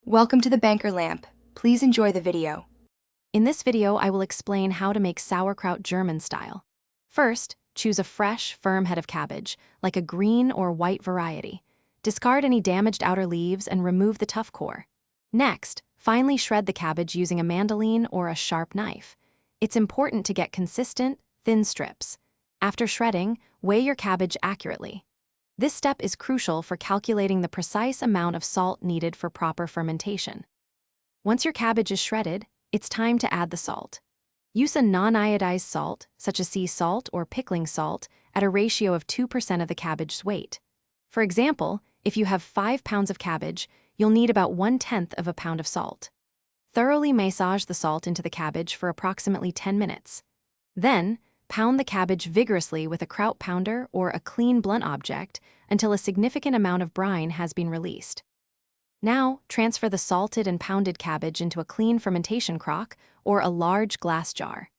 Welcome to the Banker Lamp. Please enjoy the video. In this video, I will explain how to make sauerkraut German style. First, choose a fresh, firm head of cabbage, like a green or white variety. Discard any damaged outer leaves and remove the tough core. Next, finely shred the cabbage using a mandolin or a sharp knife. It's important to get consistent, thin strips. After shredding, weigh your cabbage accurately. This step is crucial for calculating the precise amount of salt needed for proper fermentation. Once your cabbage is shredded, it's time to add the salt. Use a non-iodized salt, such as sea salt or pickling salt, at a ratio of 2% of the cabbage's weight. For example, if you have 5 pounds of cabbage, you'll need about 1/10 of a pound of salt. Thoroughly massage the salt into the cabbage for approximately 10 minutes. Then, pound the cabbage vigorously with a kraut pounder or a clean blunt object until a significant amount of brine has been released. Now, transfer the salted and pounded cabbage into a clean fermentation crock or a large glass jar.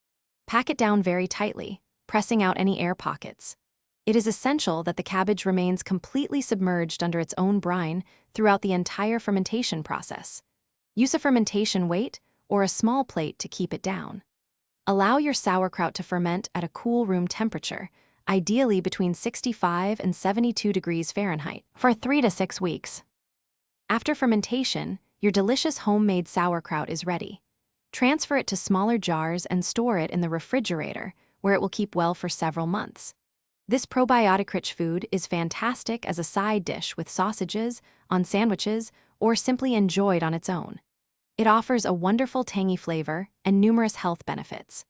Pack it down very tightly, pressing out any air pockets. It is essential that the cabbage remains completely submerged under its own brine throughout the entire fermentation process. Use a fermentation weight or a small plate to keep it down. Allow your sauerkraut to ferment at a cool room temperature, ideally between 65 and 72 degrees Fahrenheit, for 3 to 6 weeks. After fermentation, your delicious homemade sauerkraut is ready. Transfer it to smaller jars and store it in the refrigerator, where it will keep well for several months. This probiotic-rich food is fantastic as a side dish with sausages, on sandwiches, or simply enjoyed on its own. It offers a wonderful tangy flavor and numerous health benefits.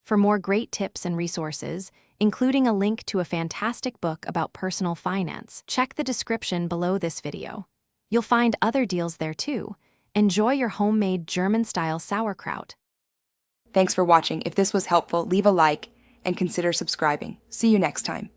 For more great tips and resources, including a link to a fantastic book about personal finance, check the description below this video. You'll find other deals there too. Enjoy your homemade German-style sauerkraut. Thanks for watching. If this was helpful, leave a like and consider subscribing. See you next time.